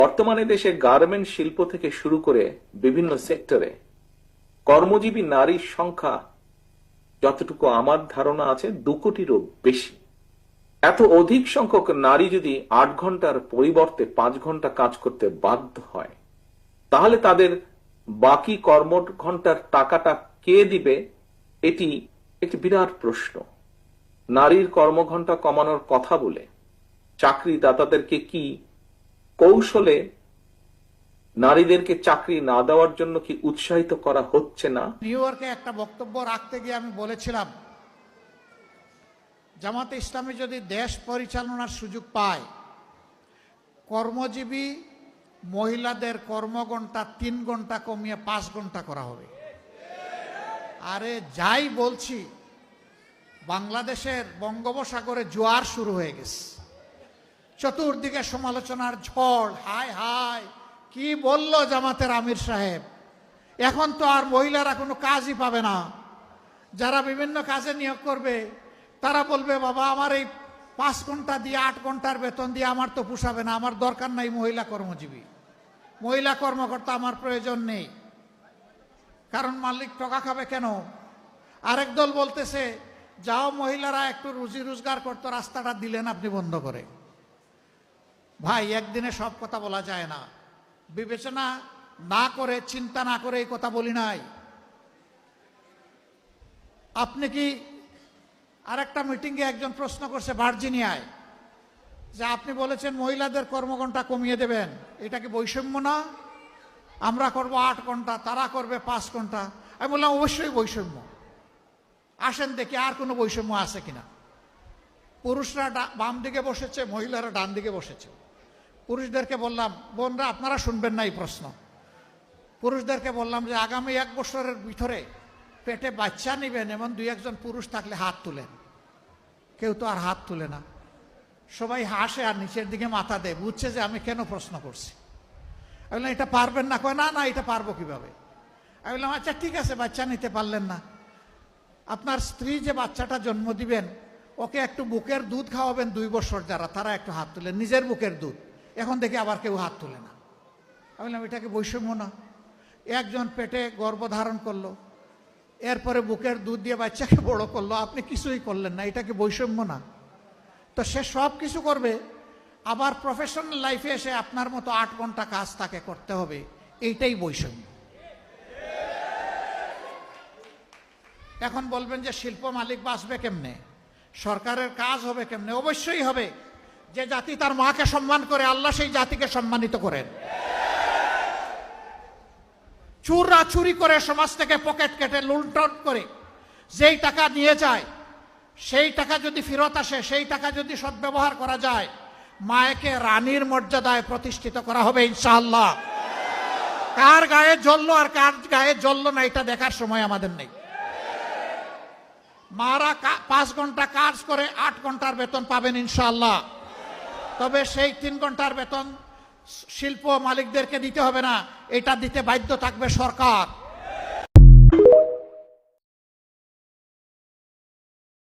বর্তমানে দেশে গার্মেন্ট শিল্প থেকে শুরু করে বিভিন্ন সেক্টরে কর্মজীবী নারীর সংখ্যা যতটুকু আমার ধারণা আছে 2 কোটিরও বেশি। এত অধিক সংখ্যক নারী যদি 8 ঘন্টার পরিবর্তে 5 ঘন্টা কাজ করতে বাধ্য হয়, তাহলে তাদের বাকি কর্ম ঘন্টার টাকাটা কে দিবে? এটি একটি বিরাট প্রশ্ন। নারীর কর্মঘণ্টা কমানোর কথা বলে চাকরিদাতাদেরকে কি কৌশলে নারীদেরকে চাকরি না দেওয়ার জন্য কি উৎসাহিত করা হচ্ছে না? নিউ ইয়র্কে একটা বক্তব্য রাখতে গিয়ে আমি বলেছিলাম, জামাতে ইসলামী যদি দেশ পরিচালনার সুযোগ পায়, কর্মজীবী মহিলাদের কর্মঘণ্টা 3 ঘন্টা কমিয়ে 5 ঘন্টা করা হবে। আরে যাই বলছি, বাংলাদেশের বঙ্গোপসাগরে জোয়ার শুরু হয়ে গেছে, চতুর্দিকে সমালোচনার ঝড়। হায় হায়, কি বলল জামাতের আমির সাহেব, এখন তো আর মহিলারা কোনো কাজই পাবে না। যারা বিভিন্ন কাজে নিয়োগ করবে তারা বলবে, বাবা আমার এই 5 ঘন্টা দিয়ে 8 ঘন্টার বেতন দিয়ে আমার তো পোষাবে না, আমার দরকার নাই মহিলা কর্মজীবী, মহিলা কর্মকর্তা আমার প্রয়োজন নেই। কারণ মালিক টাকা খাবে কেন? আরেক দল বলতেছে, যাও মহিলারা একটু রুজি রোজগার করতো, রাস্তাটা দিলেন আপনি বন্ধ করে। ভাই, একদিনে সব কথা বলা যায় না। বিবেচনা না করে, চিন্তা না করে এই কথা বলি নাই। আপনি কি আরেকটা মিটিংয়ে একজন প্রশ্ন করছে ভার্জিনিয়ায়, যে আপনি বলেছেন মহিলাদের কর্মঘণ্টা কমিয়ে দেবেন, এটা কি বৈষম্য না? আমরা করব 8 ঘন্টা, তারা করবে 5 ঘন্টা। আমি বললাম অবশ্যই বৈষম্য। আসেন দেখি আর কোনো বৈষম্য আছে কিনা। পুরুষরা বাম দিকে বসেছে, মহিলারা ডান দিকে বসেছে। পুরুষদেরকে বললাম, বোনরা আপনারা শুনবেন না এই প্রশ্ন। পুরুষদেরকে বললাম যে আগামী 1 বছরের ভিতরে পেটে বাচ্চা নেবেন এমন 2-1 পুরুষ থাকলে হাত তুলেন। কেউ তো আর হাত তুলে না, সবাই হাসে আর নিচের দিকে মাথা দেয়, বুঝছে যে আমি কেন প্রশ্ন করছি। আমি বললাম এটা পারবেন না? কয় না না, এটা পারবো কিভাবে। আমি বললাম আচ্ছা ঠিক আছে, বাচ্চা নিতে পারলেন না, আপনার স্ত্রী যে বাচ্চাটা জন্ম দিবেন ওকে একটু বুকের দুধ খাওয়াবেন 2 বছর, যারা তারা একটু হাত তুলেন, নিজের বুকের দুধ। এখন দেখি আবার কেউ হাত তুলে না। আমি বললাম এটাকে বৈষম্য না? একজন পেটে গর্ভধারণ করলো, এরপরে বুকের দুধ দিয়ে বাচ্চাকে বড় করলো, আপনি কিছুই করলেন না, এটাকে বৈষম্য না? তো সে সব কিছু করবে, আবার প্রফেশনাল লাইফে এসে আপনার মতো 8 ঘন্টা কাজ তাকে করতে হবে, এইটাই বৈষম্য। এখন বলবেন যে শিল্প মালিক বাঁচবে কেমনে, সরকারের কাজ হবে কেমনে? অবশ্যই হবে। যে জাতি তার মাকে সম্মান করে, আল্লাহ সেই জাতিকে সম্মানিত করেন। চুররা চুরি করে সমাজ থেকে পকেট কেটে লুণ্ঠন করে যেই টাকা নিয়ে যায়, সেই টাকা যদি ফেরত আসে, সেই টাকা যদি সদ্ব্যবহার করা যায়, মায়েকে রানীর মর্যাদায় প্রতিষ্ঠিত করা হবে ইনশাআল্লাহ। কার গায়ে জ্বললো আর কার গায়ে জ্বললো না এটা দেখার সময় আমাদের নেই। মারা 5 ঘন্টা কাজ করে 8 ঘন্টার বেতন পাবেন ইনশাআল্লাহ। তবে সেই 3 ঘন্টার বেতন শিল্প মালিকদেরকে দিতে হবে না, এটা দিতে বাধ্য থাকবে সরকার।